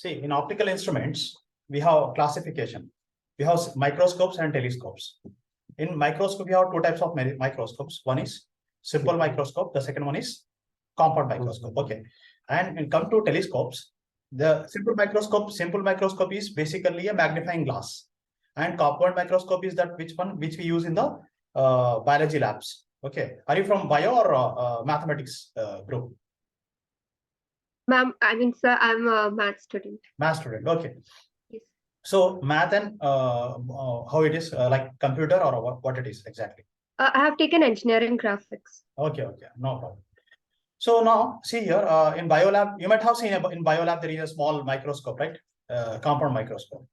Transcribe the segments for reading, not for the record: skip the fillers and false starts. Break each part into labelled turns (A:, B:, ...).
A: See, in optical instruments, we have classification. We have microscopes and telescopes. In microscope, we have two types of microscopes. One is simple microscope. The second one is compound microscope. Okay. And when come to telescopes, the simple microscope is basically a magnifying glass. And compound microscope is that which we use in the biology labs. Okay. Are you from bio or mathematics group?
B: Ma'am, sir, I'm a math student.
A: Math student. Okay.
B: Yes.
A: So math and how it is like computer or what it is exactly?
B: I have taken engineering graphics.
A: Okay, no problem. So now see here in biolab, you might have seen in biolab there is a small microscope, right? Compound microscope.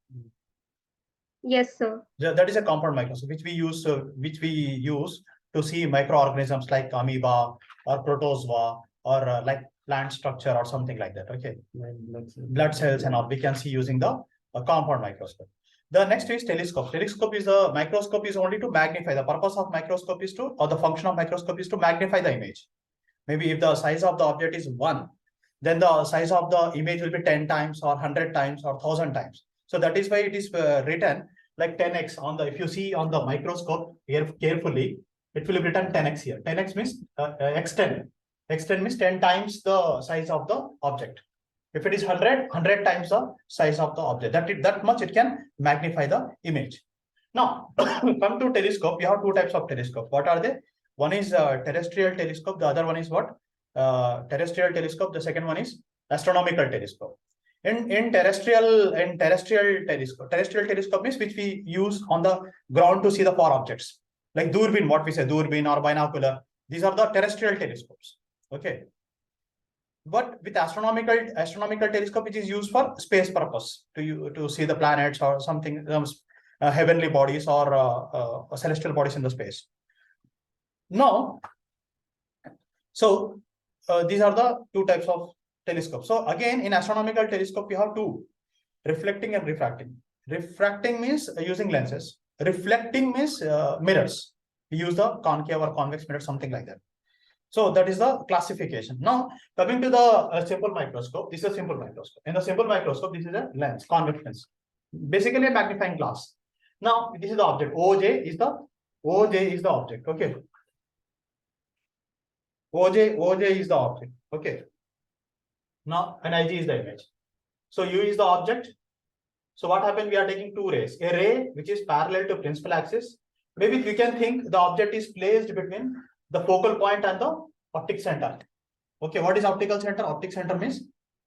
B: Yes, sir.
A: That is a compound microscope which we use to see microorganisms like amoeba or protozoa or like plant structure or something like that. Okay, blood cells and all we can see using the compound microscope. The next is telescope. Telescope is the microscope is only to magnify. The purpose of microscope is to, or the function of microscope is to magnify the image. Maybe if the size of the object is 1, then the size of the image will be 10 times or 100 times or 1000 times. So that is why it is written like 10x on the, if you see on the microscope here carefully, it will be written 10x here. 10x means x10. x10 means 10 times the size of the object. If it is 100 times the size of the object, that much it can magnify the image. Now, come to telescope, we have two types of telescope. What are they? One is terrestrial telescope. The other one is what? Terrestrial telescope. The second one is astronomical telescope. In terrestrial telescope means which we use on the ground to see the far objects, like doorbin, what we say, doorbin or binocular. These are the terrestrial telescopes. Okay. But with astronomical telescope, which is used for space purpose to see the planets or something, heavenly bodies or celestial bodies in the space. Now, so these are the two types of telescopes. So again, in astronomical telescope, we have two: reflecting and refracting. Refracting means using lenses. Reflecting means mirrors. We use the concave or convex mirror, something like that. So that is the classification. Now, coming to the simple microscope, this is a simple microscope. In the simple microscope, this is a lens, convex lens, basically a magnifying glass. Now, this is the object. OJ is the object. Okay. OJ is the object. Okay. Now, and IG is the image. So U is the object. So what happened? We are taking two rays. A ray which is parallel to principal axis. Maybe you can think the object is placed between the focal point and the optic center. Okay, what is optical center? Optic center means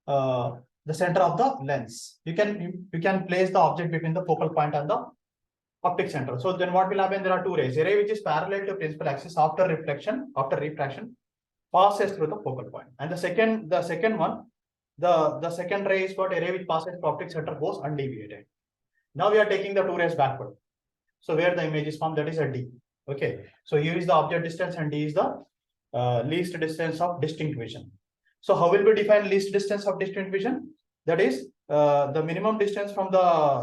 A: the center of the lens. You can place the object between the focal point and the optic center. So then what will happen? There are two rays. A ray which is parallel to principal axis after refraction passes through the focal point. And the second one, the second ray is what? A ray which passes through optic center goes undeviated. Now we are taking the two rays backward. So where the image is formed, that is a D. Okay, so U is the object distance and D is the least distance of distinct vision. So how will we define least distance of distinct vision? That is the minimum distance from the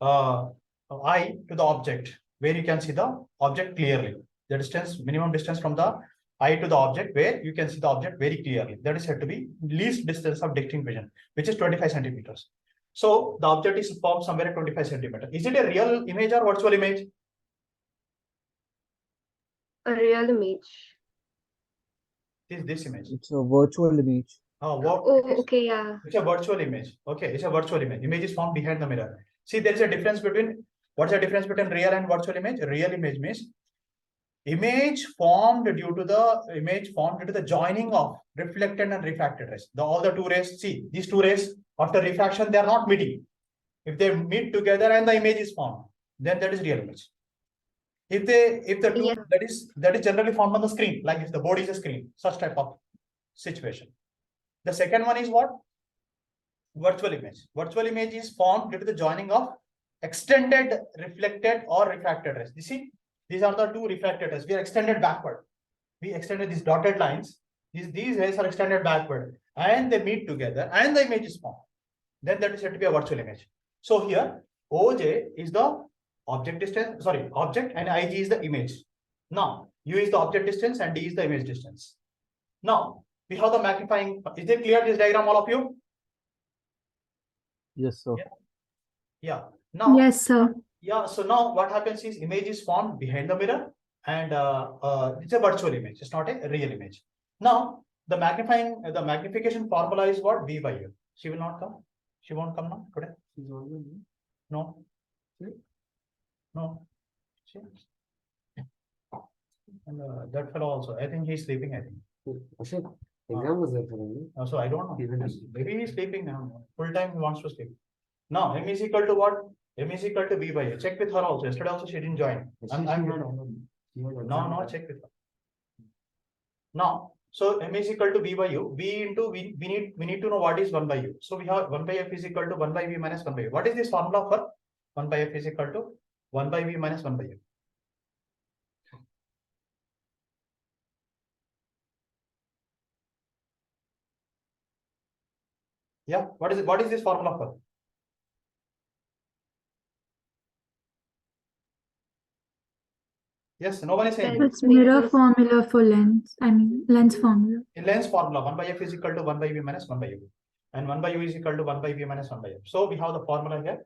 A: eye to the object, where you can see the object clearly. The minimum distance from the eye to the object where you can see the object very clearly. That is said to be least distance of distinct vision, which is 25 centimeters. So the object is formed somewhere at 25 centimeters. Is it a real image or virtual image?
B: A real image.
A: This image.
C: It's a virtual image.
B: Okay, yeah.
A: It's a virtual image. Okay, it's a virtual image. Image is formed behind the mirror. See, there is a difference between, what's the difference between real and virtual image? Real image means image formed due to the joining of reflected and refracted rays. All the two rays, see, these two rays after refraction, they are not meeting. If they meet together and the image is formed, then that is real image. If the two, that is generally formed on the screen, like if the board is a screen, such type of situation. The second one is what? Virtual image. Virtual image is formed due to the joining of extended reflected or refracted rays. You see, these are the two refracted rays. We are extended backward. We extended these dotted lines. These rays are extended backward and they meet together and the image is formed. Then that is said to be a virtual image. So here OJ is the object distance, object, and IG is the image. Now U is the object distance and D is the image distance. Now we have the magnifying. Is it clear this diagram, all of you?
C: Yes, sir.
A: Yeah. Now,
D: Yes, sir.
A: yeah. So now what happens is image is formed behind the mirror, and it's a virtual image. It's not a real image. Now the magnification formula is what? V by U. She will not come. She won't come now today. No. No. She. And that fellow also. I think he's sleeping. I think.
E: Exam was there for him.
A: So I don't know. Maybe he's sleeping now. Full time he wants to sleep. Now M is equal to what? M is equal to V by U. Check with her also. Yesterday also she didn't join. No, check with her. Now, so M is equal to V by U. V into we need to know what is 1 by U. So we have 1 by F is equal to 1 by V minus 1 by U. What is this formula for? 1 by F is equal to 1 by V minus 1 by U. Yeah, what is it? What is this formula for? Yes, no one is saying.
D: It's mirror formula for lens. I mean, lens formula.
A: In lens formula, 1 by F is equal to 1 by V minus 1 by U. And 1 by U is equal to 1 by V minus 1 by F. So we have the formula here.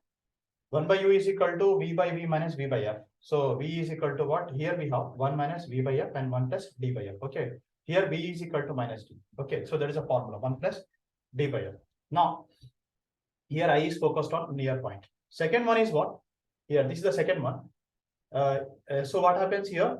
A: 1 by U is equal to V by V minus V by F. So V is equal to what? Here we have 1 minus V by F and 1 plus D by F. Okay. Here V is equal to minus D. Okay. So there is a formula 1 plus D by F. Now, here I is focused on near point. Second one is what? Here, this is the second one. So what happens here?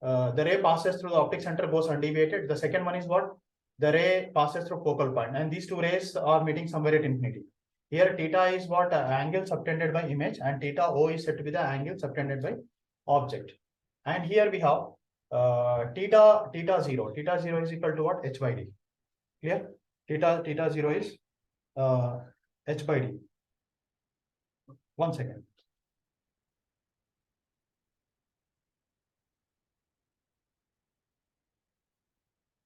A: The ray passes through the optic center, goes undeviated. The second one is what? The ray passes through focal point, and these two rays are meeting somewhere at infinity. Here theta is what? Angle subtended by image, and theta O is said to be the angle subtended by object. And here we have theta 0. Theta 0 is equal to what? H by D. Clear? Theta 0 is H by D. 1 second.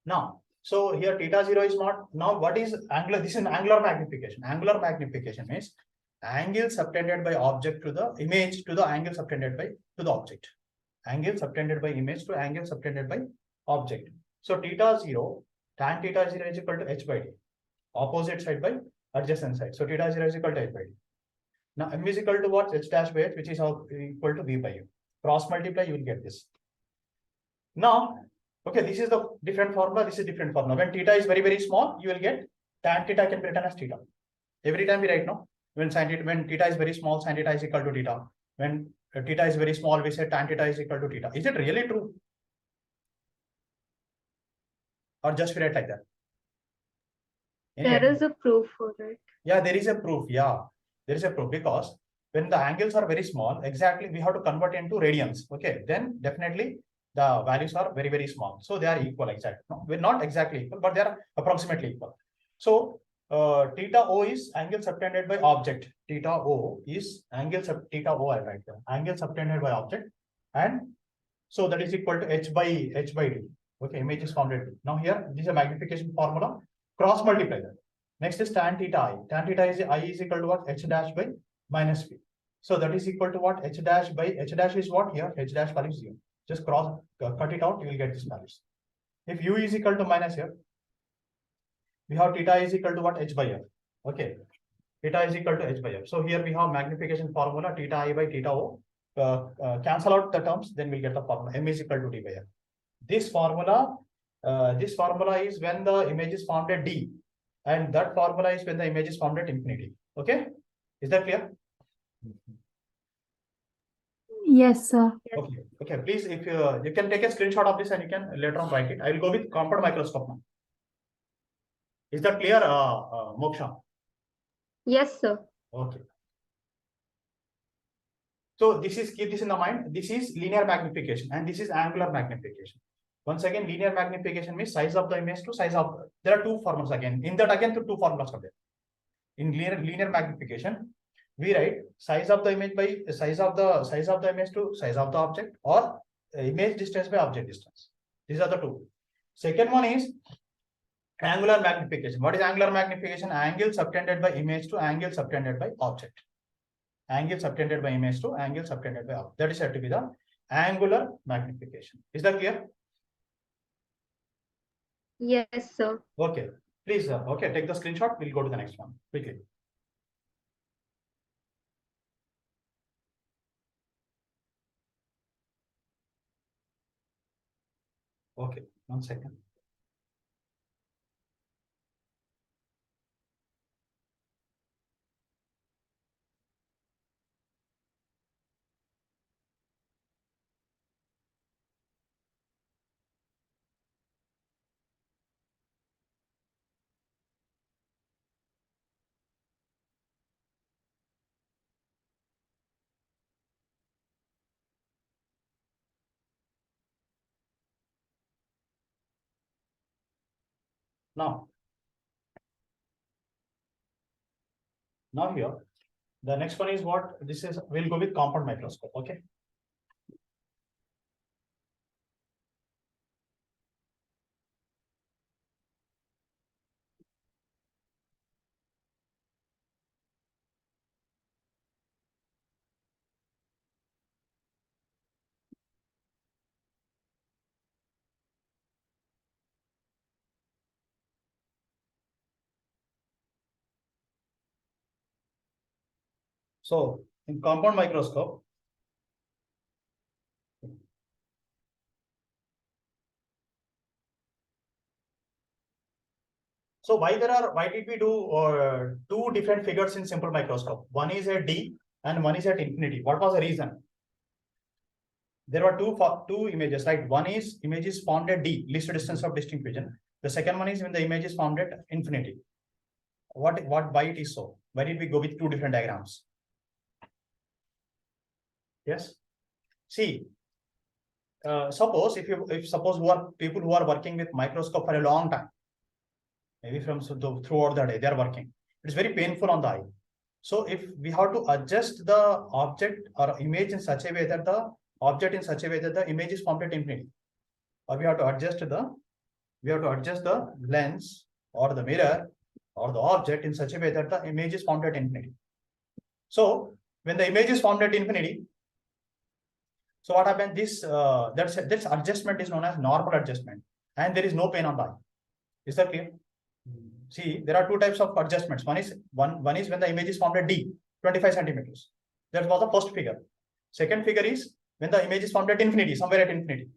A: Now, so here theta 0 is not. Now, what is angular? This is an angular magnification. Angular magnification means angle subtended by object to the image to the angle subtended by to the object. Angle subtended by image to angle subtended by object. So theta 0, tan theta 0 is equal to H by D. Opposite side by adjacent side. So theta 0 is equal to H by D. Now M is equal to what? H dash by H, which is equal to V by U. Cross multiply, you will get this. Now, okay, this is the different formula. This is different formula. When theta is very, very small, you will get tan theta can be written as theta. Every time we write now. When theta is very small, sin theta is equal to theta. When theta is very small, we say tan theta is equal to theta. Is it really true? Or just we write like that?
B: There is a proof for it.
A: Yeah, there is a proof. Yeah, there is a proof, because when the angles are very small, exactly we have to convert into radians. Okay, then definitely the values are very, very small. So they are equal exactly. No, we're not exactly equal, but they are approximately equal. So theta O is angle subtended by object. Theta O is theta O, I write there. Angle subtended by object. And so that is equal to H by D. Okay, image is formed. Now here, this is a magnification formula. Cross multiply that. Next is tan theta I. Tan theta is I is equal to what? H dash by minus V. So that is equal to what? H dash by H dash is what here? H dash value is 0. Just cut it out, you will get this values. If U is equal to minus here, we have theta is equal to what? H by F. Okay. Theta is equal to H by F. So here we have magnification formula theta I by theta O. Cancel out the terms, then we'll get the formula. M is equal to D by F. This formula is when the image is formed at D, and that formula is when the image is formed at infinity. Okay, is that clear?
D: Yes, sir.
A: Okay. Please, if you can take a screenshot of this and you can later on write it. I will go with compound microscope now. Is that clear, Moksha?
B: Yes, sir.
A: Okay. So this is, keep this in the mind. This is linear magnification and this is angular magnification. Once again, linear magnification means size of the image to size of. There are two formulas again. In that again, two formulas are there. In linear magnification, we write size of the image by size of the image to size of the object, or image distance by object distance. These are the two. Second one is angular magnification. What is angular magnification? Angle subtended by image to angle subtended by object. Angle subtended by image to angle subtended by object. That is said to be the angular magnification. Is that clear?
B: Yes, sir.
A: Okay, please, okay, take the screenshot. We'll go to the next one quickly. Okay, 1 second. Now here, the next one is what this is. We'll go with compound microscope. Okay. So in compound microscope, so why did we do two different figures in simple microscope? One is at D and one is at infinity. What was the reason? There were two images, right? One is image is formed at D, least distance of distinct vision. The second one is when the image is formed at infinity. Why it is so? Why did we go with two different diagrams? Yes. See, suppose suppose people who are working with microscope for a long time, maybe from throughout the day they are working, it's very painful on the eye. So if we have to adjust the object or image in such a way that the object in such a way that the image is formed at infinity, or we have to adjust the lens or the mirror or the object in such a way that the image is formed at infinity. So when the image is formed at infinity, so what happens? This adjustment is known as normal adjustment, and there is no pain on the eye. Is that clear? See, there are two types of adjustments. One is when the image is formed at D, 25 centimeters. That was the first figure. Second figure is when the image is formed at infinity, somewhere at infinity.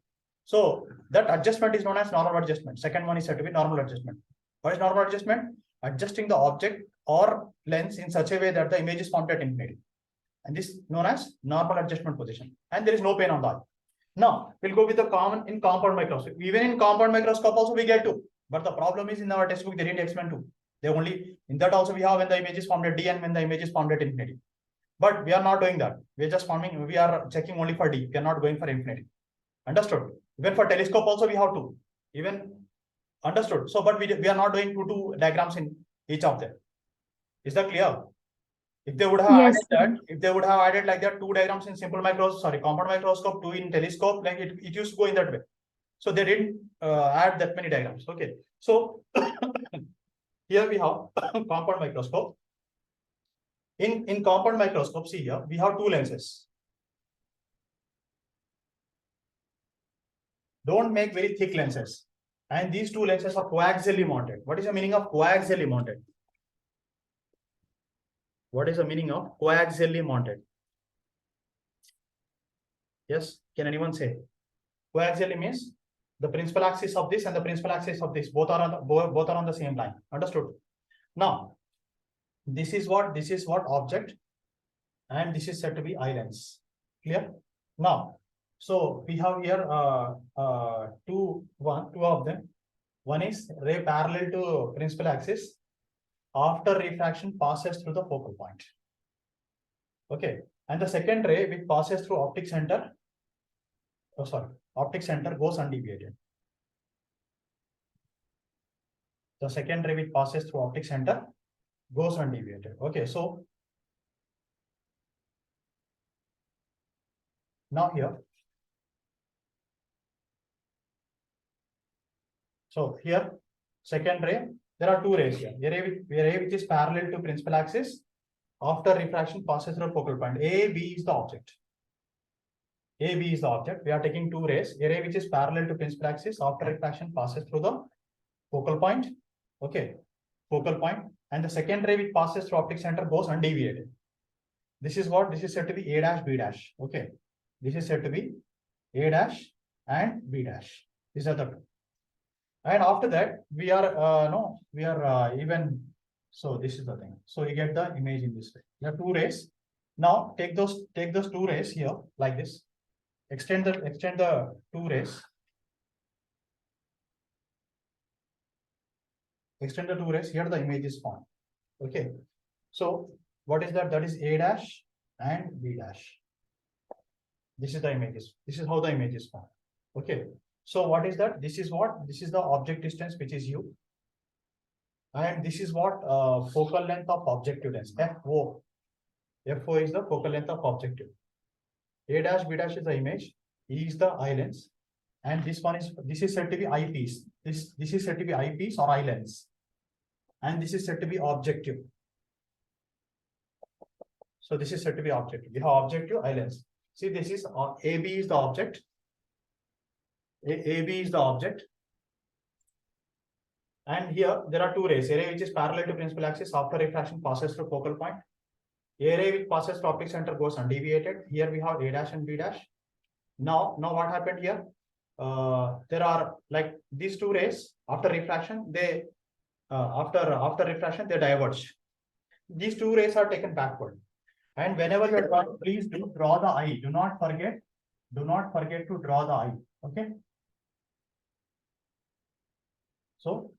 A: So that adjustment is known as normal adjustment. Second one is said to be normal adjustment. What is normal adjustment? Adjusting the object or lens in such a way that the image is formed at infinity. And this is known as normal adjustment position. And there is no pain on the eye. Now, we'll go with the compound microscope. Even in compound microscope also we get 2. But the problem is in our textbook, they didn't explain 2. They only, in that also we have when the image is formed at D and when the image is formed at infinity. But we are not doing that. We are checking only for D. We are not going for infinity. Understood? Even for telescope also we have 2. Even understood. So, but we are not doing two diagrams in each of them. Is that clear? If they would have
D: Yes.
A: added that, if they would have added like that 2 diagrams in compound microscope, 2 in telescope, like it used to go in that way. So they didn't add that many diagrams. Okay. So here we have compound microscope. In compound microscope, see here, we have 2 lenses. Don't make very thick lenses. And these 2 lenses are coaxially mounted. What is the meaning of coaxially mounted? What is the meaning of coaxially mounted? Yes, can anyone say? Coaxially means the principal axis of this and the principal axis of this both are on the same line. Understood? Now, this is what object, and this is said to be eye lens. Clear? Now, so we have here two of them. One is ray parallel to principal axis. After refraction passes through the focal point. Okay, and the second ray which passes through optic center goes undeviated. The second ray which passes through optic center goes undeviated. Okay, so now here, second ray, there are 2 rays here. A ray which is parallel to principal axis. After refraction passes through focal point. A, B is the object. A, B is the object. We are taking 2 rays. A ray which is parallel to principal axis. After refraction passes through the focal point. Okay, focal point, and the second ray which passes through optic center goes undeviated. This is what? This is said to be A dash B dash. Okay, this is said to be A dash and B dash. These are the two. And after that, we are even. So this is the thing. So you get the image in this way. There are two rays. Now take those two rays here like this. Extend the two rays. Extend the two rays. Here the image is formed. Okay. So what is that? That is A dash and B dash. This is the images. This is how the image is formed. Okay. So what is that? This is what? This is the object distance, which is U. And this is what? Focal length of objective lens, FO. FO is the focal length of objective. A dash, B dash is the image. E is the eye lens. And this is said to be eyepiece. This is said to be eyepiece or eye lens. And this is said to be objective. So this is said to be objective. We have objective, eye lens. See, this is AB is the object. AB is the object. And here there are two rays. A ray which is parallel to principal axis after refraction passes through focal point. A ray which passes through optic center goes undeviated. Here we have A dash and B dash. Now what happened here? There are like these two rays after refraction. They after refraction they diverge. These two rays are taken backward. And whenever you are drawing, please do draw the eye. Do not forget to draw the eye. Okay. So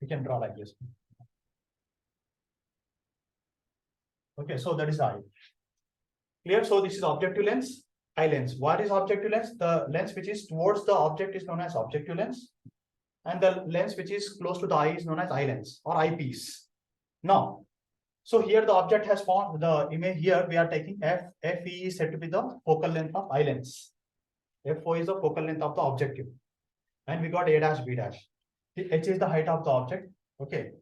A: we can draw like this. Okay, so that is the eye. Clear? So this is objective lens, eye lens. What is objective lens? The lens which is towards the object is known as objective lens. And the lens which is close to the eye is known as eye lens or eyepiece. Now, so here the object has formed the image. Here we are taking FE is said to be the focal length of eye lens. FO is the focal length of the objective. And we got A dash, B dash. H is the height of the object. Okay.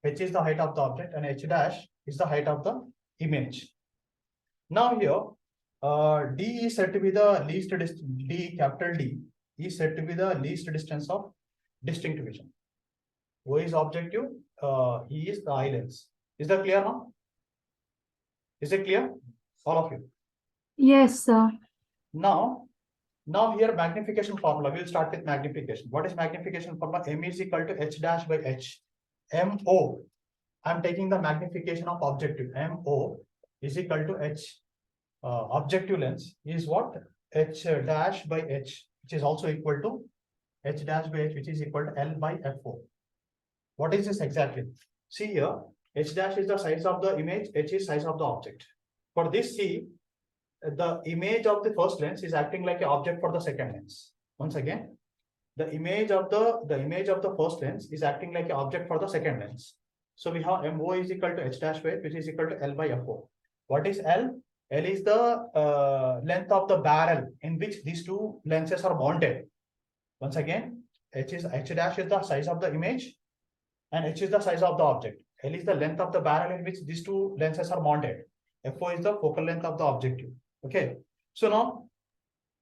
A: H is the height of the object and H dash is the height of the image. Now here, D is said to be the least distance. D, capital D, is said to be the least distance of distinct vision. O is objective. E is the eye lens. Is that clear now? Is it clear? All of you.
D: Yes, sir.
A: Now here magnification formula. We'll start with magnification. What is magnification formula? M is equal to H dash by H. MO. I'm taking the magnification of objective. MO is equal to H. Objective lens is what? H dash by H, which is also equal to H dash by H, which is equal to L by FO. What is this exactly? See here, H dash is the size of the image, H is size of the object. For this, see, the image of the first lens is acting like an object for the second lens. Once again, the image of the first lens is acting like an object for the second lens. So we have MO is equal to H dash by H, which is equal to L by FO. What is L? L is the length of the barrel in which these two lenses are mounted. Once again, H dash is the size of the image and H is the size of the object. L is the length of the barrel in which these two lenses are mounted. FO is the focal length of the objective. Okay. So now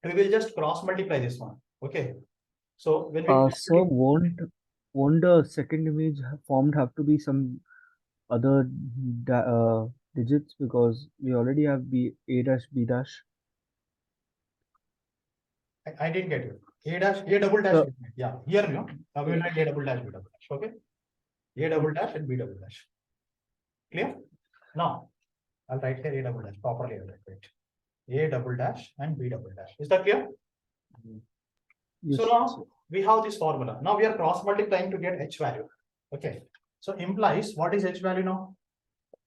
A: we will just cross multiply this one. Okay. So when we
C: So won't the second image formed have to be some other digits, because we already have A dash, B dash.
A: I didn't get you. A dash, A double dash. Yeah, here no. We will write A double dash, B double dash. Okay. A double dash and B double dash. Clear? Now I'll write here A double dash properly. I'll write A double dash and B double dash. Is that clear?
C: Yes.
A: So now we have this formula. Now we are cross multiplying to get H value. Okay. So implies what is H value now?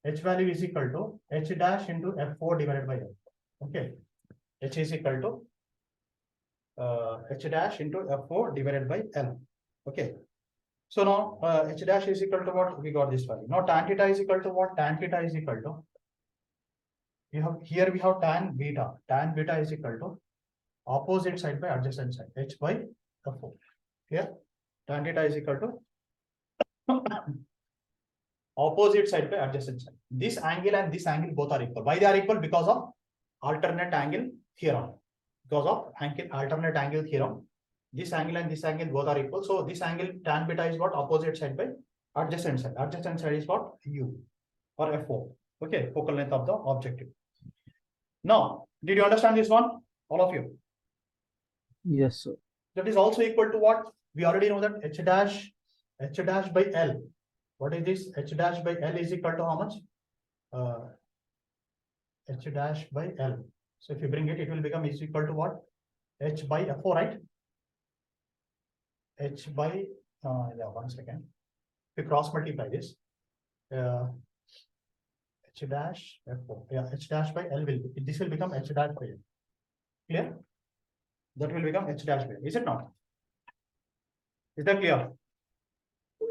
A: H value is equal to H dash into F4 divided by L. Okay. H is equal to H dash into F4 divided by L. Okay. So now H dash is equal to what? We got this value. Now tan theta is equal to what? Tan theta is equal to, we have tan beta. Tan beta is equal to opposite side by adjacent side. H by F4. Here, tan theta is equal to opposite side by adjacent side. This angle and this angle both are equal. Why they are equal? Because of alternate angle theorem. Because of alternate angle theorem, this angle and this angle both are equal. So this angle tan beta is what? Opposite side by adjacent side. Adjacent side is what? U or FO. Okay, focal length of the objective. Now, did you understand this one? All of you?
C: Yes, sir.
A: That is also equal to what? We already know that H dash by L. What is this? H dash by L is equal to how much? H dash by L. So if you bring it, it will become is equal to what? H by F4, right? H by, yeah, 1 second. If you cross multiply this, H dash F4, yeah, H dash by L will, this will become H dash by L. Clear? That will become H dash by L. Is it not? Is that clear?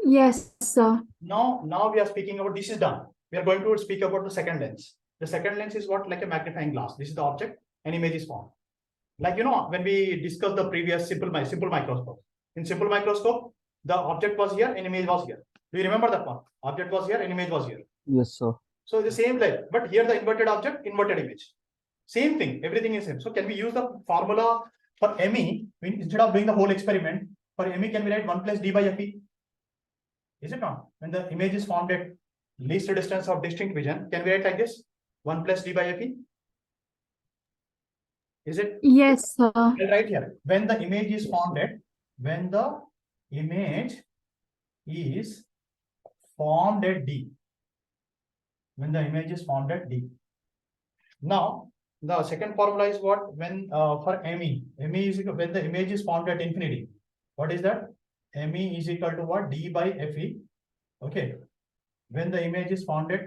D: Yes, sir.
A: Now we are speaking about, this is done. We are going to speak about the second lens. The second lens is what? Like a magnifying glass. This is the object, an image is formed. Like, you know, when we discussed the previous simple microscope. In simple microscope, the object was here, an image was here. Do you remember that one? Object was here, an image was here.
C: Yes, sir.
A: So the same like, but here the inverted object, inverted image. Same thing, everything is same. So can we use the formula for ME, instead of doing the whole experiment, for ME can we write 1 plus D by FE? Is it not? When the image is formed at least distance of distinct vision, can we write like this? 1 plus D by FE? Is it?
D: Yes, sir.
A: Right here. When the image is formed at, when the image is formed at D. When the image is formed at D. Now, the second formula is what? When for ME. ME is equal, when the image is formed at infinity. What is that? ME is equal to what? D by FE. Okay. When the image is formed at,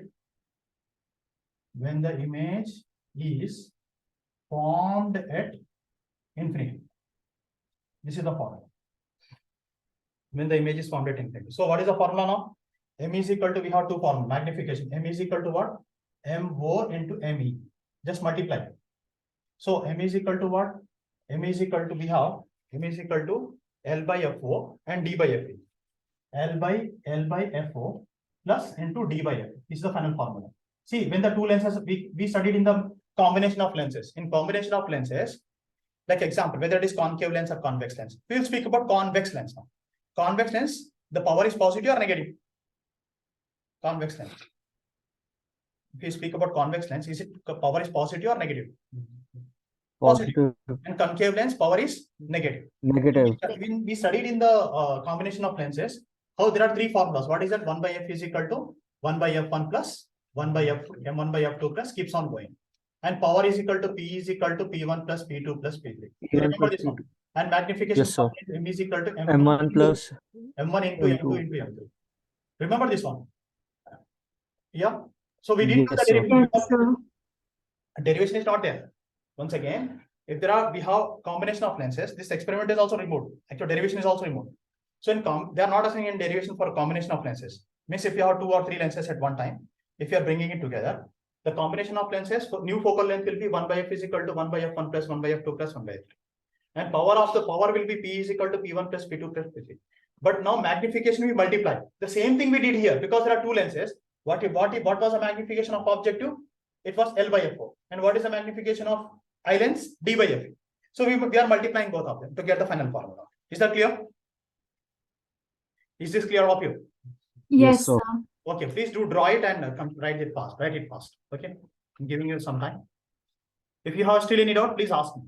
A: when the image is formed at infinity. This is the formula. When the image is formed at infinity. So what is the formula now? M is equal to, we have two formulas, magnification. M is equal to what? MO into ME. Just multiply. So M is equal to what? M is equal to, we have, M is equal to L by FO and D by FE. L by FO plus into D by FE. This is the final formula. See, when the two lenses, we studied in the combination of lenses. In combination of lenses, like example, whether it is concave lens or convex lens. We will speak about convex lens now. Convex lens, the power is positive or negative? Convex lens. If you speak about convex lens, is it power is positive or negative?
C: Positive.
A: And concave lens, power is negative.
C: Negative.
A: We studied in the combination of lenses, how there are three formulas. What is that? 1 by F is equal to 1 by F1 plus 1 by F, M1 by F2 plus keeps on going. And power is equal to P is equal to P1 plus P2 plus P3. You remember this one? And magnification,
C: yes, sir.
A: M is equal to
C: M1 plus
A: M1 into M2 into M3. Remember this one? Yeah. So we didn't do the
C: Yes, sir.
A: derivation.
D: Yes, sir.
A: Derivation is not there. Once again, if there are, we have combination of lenses, this experiment is also removed. Actually, derivation is also removed. So in they are not asking in derivation for a combination of lenses. Means if you have 2 or 3 lenses at one time, if you are bringing it together, the combination of lenses, new focal length will be 1 by F is equal to 1 by F1 plus 1 by F2 plus 1 by F3. And power of the power will be P is equal to P1 plus P2 plus P3. But now magnification we multiply. The same thing we did here because there are 2 lenses. What was the magnification of objective? It was L by F4. And what is the magnification of I lens? D by F. So we are multiplying both of them to get the final formula. Is that clear? Is this clear of you?
D: Yes,
C: sir.
D: sir.
A: Okay, please do draw it and write it fast. Write it fast. Okay, I'm giving you some time. If you have still any doubt, please ask me.